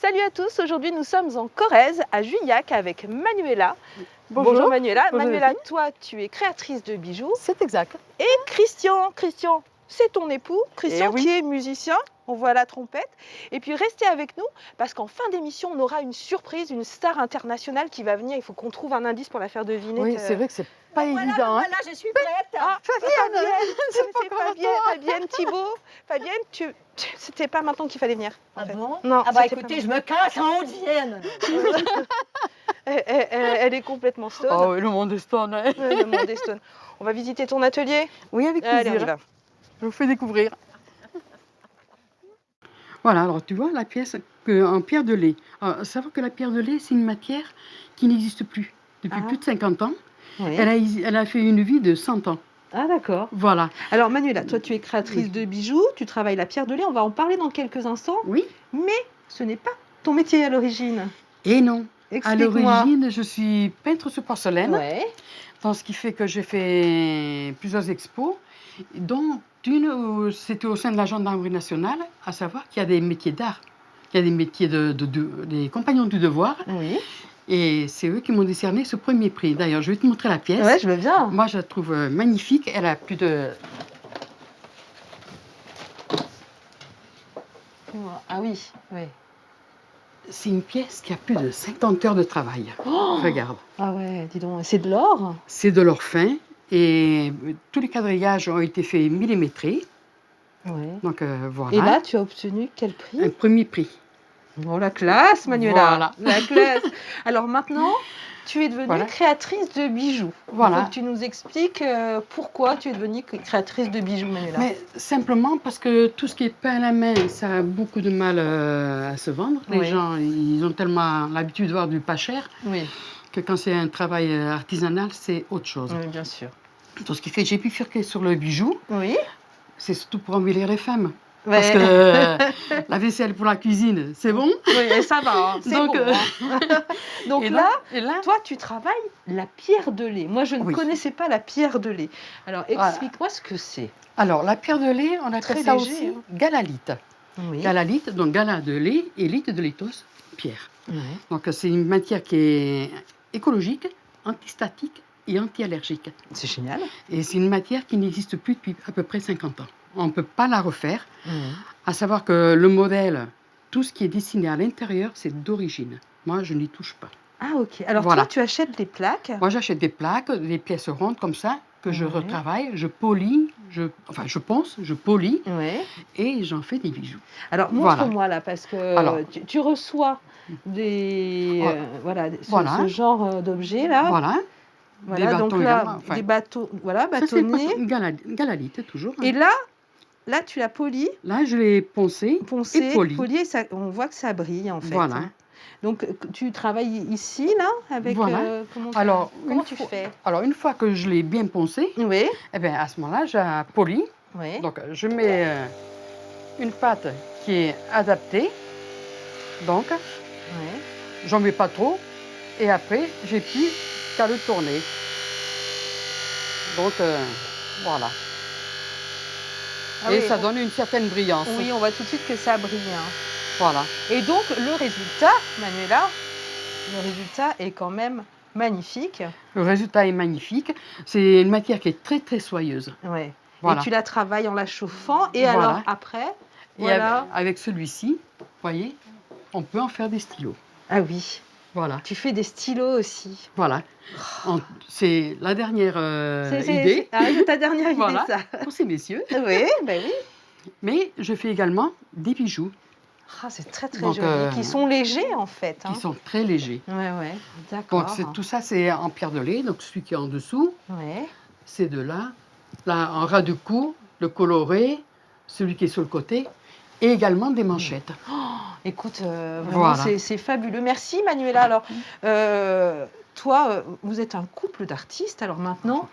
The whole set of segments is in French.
Salut à tous, aujourd'hui nous sommes en Corrèze, à Juillac, avec Manuela. Bonjour Manuela. Bonjour Manuela, Delphine. toi tu es créatrice de bijoux. C'est exact. Et Christian, c'est ton époux, Christian oui. qui est musicien, on voit la trompette. Et puis restez avec nous parce qu'en fin d'émission on aura une surprise, une star internationale qui va venir. Il faut qu'on trouve un indice pour la faire deviner. Oui, c'est vrai que c'est pas évident. Voilà, je suis prête. Ah, Fabienne, c'est pas c'est comme Fabienne Thibault. Fabienne, c'était pas maintenant qu'il fallait venir. En Ah fait. bon? Non, Ah bah c'était pas écoutez, je me casse en Haute-Vienne. Elle est complètement stone. Oh oui, le monde est stone. Hein. Le monde est stone. On va visiter ton atelier. Oui, avec Allez, on y plaisir. va. Je vous fais découvrir. Voilà, alors tu vois la pièce en pierre de lait. Alors, savoir que la pierre de lait, c'est une matière qui n'existe plus depuis Ah. plus de 50 ans. Oui. Elle a fait une vie de 100 ans. Ah d'accord. Voilà. Alors Manuela, toi tu es créatrice de bijoux, tu travailles la pierre de lait, on va en parler dans quelques instants, Oui mais ce n'est pas ton métier à l'origine. et non. À Explique-moi. l'origine, je suis peintre sur porcelaine. Ouais. Dans ce qui fait que j'ai fait plusieurs expos, dont une, c'était au sein de la gendarmerie nationale, à savoir qu'il y a des métiers d'art, qu'il y a des métiers des compagnons du devoir, Oui. et c'est eux qui m'ont décerné ce premier prix. D'ailleurs, je vais te montrer la pièce. Ouais, je veux bien. Moi, je la trouve magnifique. Elle a plus de... Ah oui, oui. C'est une pièce qui a plus de 50 heures de travail. Oh Regarde. Ah ouais, dis donc, c'est de l'or? C'est de l'or fin, et tous les quadrillages ont été faits millimétrés. Ouais. Donc voilà. Et là, tu as obtenu quel prix? Un premier prix. Oh la classe, Manuela. Voilà. La classe. Alors maintenant, tu es devenue Voilà. créatrice de bijoux. Voilà. Il faut que tu nous expliques pourquoi tu es devenue créatrice de bijoux, Manuela. Mais simplement parce que tout ce qui est peint à la main, ça a beaucoup de mal à se vendre. Les Oui. gens, ils ont tellement l'habitude de voir du pas cher Oui, que quand c'est un travail artisanal, c'est autre chose. oui, bien sûr. Tout ce qui fait que j'ai bifurqué sur le bijou, Oui. c'est surtout pour embellir les femmes. Ouais. Parce que la vaisselle pour la cuisine, c'est bon. Oui, et ça va, hein, c'est Donc, bon. Hein. Donc et là, et là, toi, tu travailles la pierre de lait. Moi, je ne Oui. connaissais pas la pierre de lait. Alors, Voilà. explique-moi ce que c'est. alors la pierre de lait, on appelle Très ça léger, aussi hein. galalite. Oui. Galalite, donc gala de lait et lite de lithos, pierre. Ouais. Donc c'est une matière qui est écologique, antistatique et anti-allergique. C'est génial. Et c'est une matière qui n'existe plus depuis à peu près 50 ans. On ne peut pas la refaire, à savoir que le modèle, tout ce qui est dessiné à l'intérieur, c'est d'origine. Moi, je n'y touche pas. Ah, ok. Alors, Voilà. toi, tu achètes des plaques. Moi, j'achète des plaques, des pièces rondes comme ça, que je Ouais. retravaille, je polis, je ponce, je polis, Ouais. et j'en fais des bijoux. Alors, Voilà. montre-moi là, parce que Alors. tu reçois des, Oh. voilà, Voilà. ce genre d'objets là. Voilà. Voilà, Des donc bateaux là, également, enfin. des bateaux, voilà, Ça, c'est bâtonnés. galalite, toujours. hein. Et là, tu l'as poli, Là, je l'ai poncé poncé, et poli. et ça, on voit que ça brille en fait. Voilà. Hein. Donc, tu travailles ici, là, avec. Voilà. Comment Alors, comment une tu fois- fais? Alors, une fois que je l'ai bien poncé, Oui, eh bien, à ce moment-là, j'ai poli. oui. Donc, je mets une pâte qui est adaptée. Donc, Ouais. j'en mets pas trop. Et après, j'ai plus qu'à le tourner. Donc, voilà. Ah et oui, ça donne une certaine brillance. Oui, on voit tout de suite que ça brille. Hein. Voilà. Et donc, le résultat, Manuela, le résultat est quand même magnifique. Le résultat est magnifique. C'est une matière qui est très, très soyeuse. Ouais. Voilà. Et tu la travailles en la chauffant. Et Voilà. alors, après, Et voilà. avec celui-ci, vous voyez, on peut en faire des stylos. Ah oui, Voilà. tu fais des stylos aussi. Voilà. C'est la dernière idée c'est ta dernière Voilà. idée, ça. pour ces messieurs. Oui, ben oui. Mais je fais également des bijoux Ah, c'est très très Donc, joli. Qui sont légers en fait. Hein. qui sont très légers. Ouais, d'accord. Donc tout ça, c'est en pierre de lait. Donc celui qui est en dessous, Ouais. c'est de là. Là, en ras de cou, le coloré, celui qui est sur le côté, et également des manchettes. Écoute, vraiment, Voilà. c'est fabuleux. Merci Manuela. Alors, toi, vous êtes un couple d'artistes. Alors maintenant,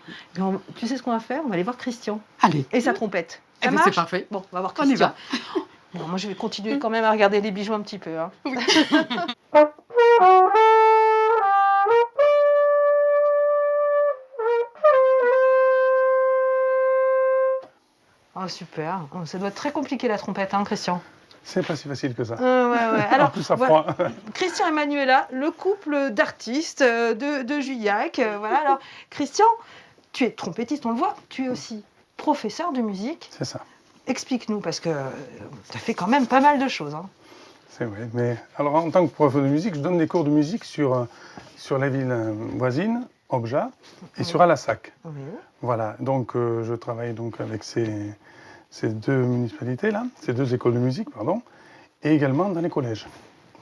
tu sais ce qu'on va faire? On va aller voir Christian Allez. et sa trompette. Eh Ça ben, marche? c'est parfait. Bon, on va voir On y Christian. va. Bon, moi, je vais continuer quand même à regarder les bijoux un petit peu. Hein. Oh, super. Oh, ça doit être très compliqué la trompette, hein, Christian? C'est pas si facile que ça. Ouais. En Alors, plus, ça voilà, froid. Christian et Manuela, le couple d'artistes de Juillac. Voilà. Alors, Christian, tu es trompettiste, on le voit. Tu es aussi professeur de musique. C'est ça. Explique-nous, parce que tu as fait quand même pas mal de choses. Hein. C'est vrai. Mais alors, en tant que professeur de musique, je donne des cours de musique sur la ville voisine, Obja, et sur Alassac. Oui. Voilà. Donc, je travaille donc avec ces deux municipalités-là, ces deux écoles de musique, pardon, et également dans les collèges.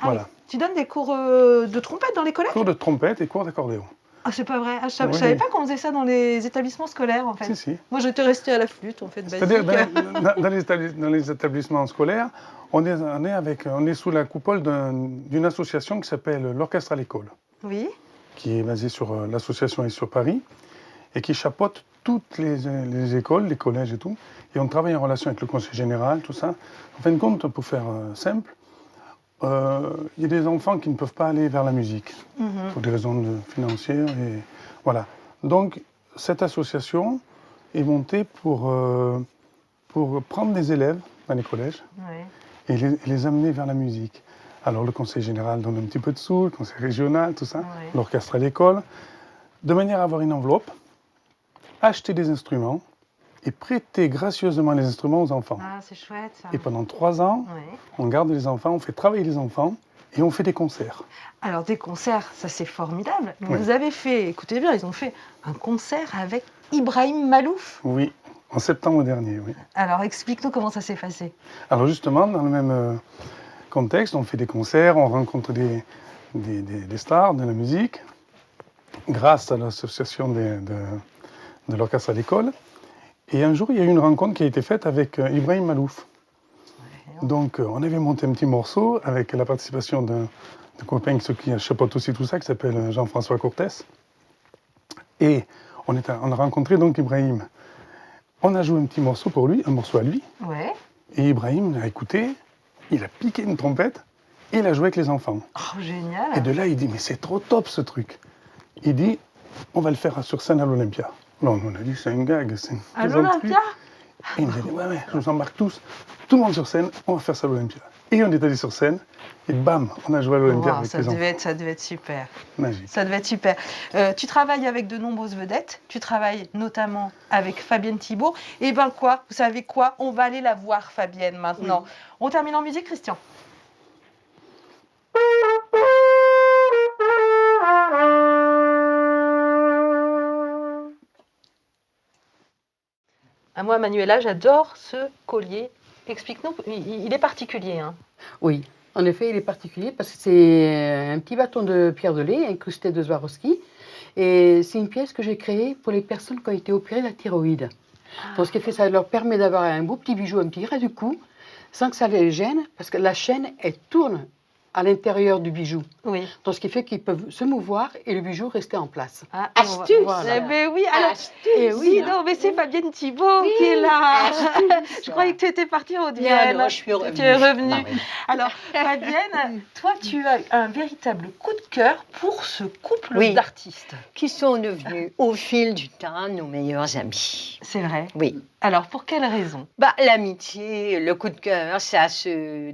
Ah Voilà. oui. Tu donnes des cours de trompette dans les collèges? Cours de trompette et cours d'accordéon. Ah, c'est pas vrai. Ah, je Oui. savais pas qu'on faisait ça dans les établissements scolaires, en fait. Si, si. Moi, j'étais restée à la flûte, en fait, C'est-à-dire, basique. dans les établissements scolaires, on est sous la coupole d'une association qui s'appelle l'Orchestre à l'école, Oui. qui est basée sur l'association est sur Paris, et qui chapeaute toutes les écoles, les collèges et tout. Et on travaille en relation avec le conseil général, tout ça. En fin de compte, pour faire simple, il y a des enfants qui ne peuvent pas aller vers la musique, pour des raisons financières. Et voilà. Donc, cette association est montée pour prendre des élèves dans les collèges Ouais. et les amener vers la musique. Alors, le conseil général donne un petit peu de sous, le conseil régional, tout ça, Ouais. l'orchestre à l'école, de manière à avoir une enveloppe, acheter des instruments et prêter gracieusement les instruments aux enfants. Ah, c'est chouette, ça. Et pendant 3 ans, Ouais. on garde les enfants, on fait travailler les enfants et on fait des concerts. Alors, des concerts, ça c'est formidable. Mais Oui. vous avez fait, écoutez bien, ils ont fait un concert avec Ibrahim Malouf. Oui, en septembre dernier, oui. Alors, explique-nous comment ça s'est passé. Alors justement, dans le même contexte, on fait des concerts, on rencontre des stars de la musique, grâce à l'association de l'orchestre à l'école. Et un jour, il y a eu une rencontre qui a été faite avec Ibrahim Malouf. Donc, on avait monté un petit morceau avec la participation d'un copain qui chapeaute aussi tout ça, qui s'appelle Jean-François Cortès. Et on a rencontré donc Ibrahim. On a joué un petit morceau pour lui, un morceau à lui. Ouais. Et Ibrahim l'a écouté, il a piqué une trompette et il a joué avec les enfants. Oh, génial. Et de là, il dit, mais c'est trop top ce truc. Il dit, on va le faire sur scène à l'Olympia. Là, on a dit, c'est un gag. C'est À l'Olympia? Et il nous a dit, ouais, je vous embarque tous, tout le monde sur scène, on va faire ça à l'Olympia. Et on est allé sur scène, et bam, on a joué à l'Olympia Wow, avec ça les enfants. devait être super. Magique. Ça devait être super. Tu travailles avec de nombreuses vedettes. Tu travailles notamment avec Fabienne Thibault. Et ben quoi? Vous savez quoi? On va aller la voir, Fabienne, maintenant. On termine en musique, Christian. À moi, Manuela, j'adore ce collier. Explique-nous, il est particulier. Hein. Oui, en effet, il est particulier parce que c'est un petit bâton de pierre de lait incrusté de Swarovski. Et c'est une pièce que j'ai créée pour les personnes qui ont été opérées de la thyroïde. Donc, ce qui fait, ça leur permet d'avoir un beau petit bijou, un petit ras du cou, sans que ça les gêne, parce que la chaîne, elle tourne à l'intérieur du bijou. Oui. Donc, ce qui fait qu'ils peuvent se mouvoir et le bijou rester en place. Ah, Astuce. Voilà. Eh ben oui, alors, Eh oui, dis donc, mais c'est Fabienne Thibault qui est là. Je croyais que tu étais partie au Diane. Non, je suis revenue. Tu es revenue. Bah oui. Alors, Fabienne, toi, tu as un véritable coup de cœur pour ce couple Oui. d'artistes. Qui sont devenus au fil du temps nos meilleurs amis. C'est vrai. Oui. Alors, pour quelle raison? Bah, l'amitié, le coup de cœur, ça se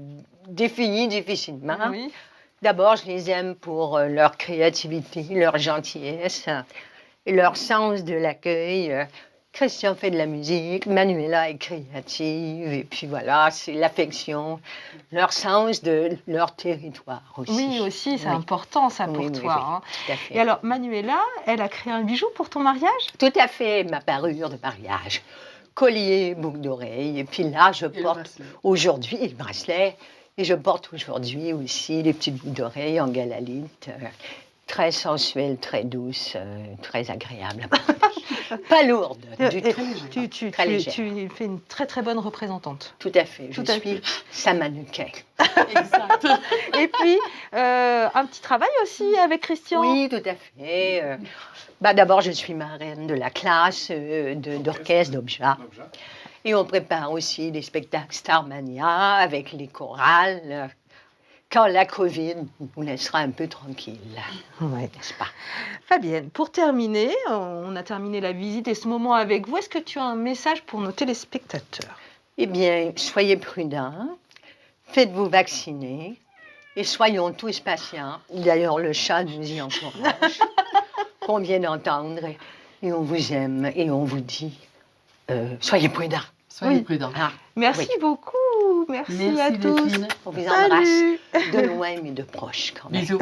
définit difficilement. Oui. D'abord, je les aime pour leur créativité, leur gentillesse, et leur sens de l'accueil. Christian fait de la musique, Manuela est créative, et puis voilà, c'est l'affection, leur sens de leur territoire aussi. Oui, aussi, c'est Oui. important, ça, pour Oui, oui, toi. oui, Hein. tout à fait. Et alors, Manuela, elle a créé un bijou pour ton mariage? Tout à fait, ma parure de mariage. Collier, boucle d'oreille, et puis là, je porte aujourd'hui le bracelet, et je porte aujourd'hui aussi les petites boucles d'oreilles en galalite, très sensuelle, très douce, très agréable. Pas lourde, du Et tout. tu Très légère. fais une très très bonne représentante. Tout à fait, je Tout à suis sa mannequin. Exact. Et puis, un petit travail aussi avec Christian. Oui, tout à fait. Bah, d'abord, je suis marraine de la classe d'orchestre d'Obja. Et on prépare aussi des spectacles Starmania avec les chorales. Quand la Covid nous laissera un peu tranquille, Ouais. n'est-ce pas? Fabienne, pour terminer, on a terminé la visite et ce moment avec vous. Est-ce que tu as un message pour nos téléspectateurs? Eh bien, soyez prudents, faites-vous vacciner et soyons tous patients. D'ailleurs, le chat nous y encourage, qu'on vient d'entendre, et on vous aime et on vous dit, soyez prudents. Soyez Oui. prudents. Ah, Merci oui. beaucoup. Merci Merci à tous. Delphine. On vous Salut. embrasse de loin mais de proche quand même. Bisous.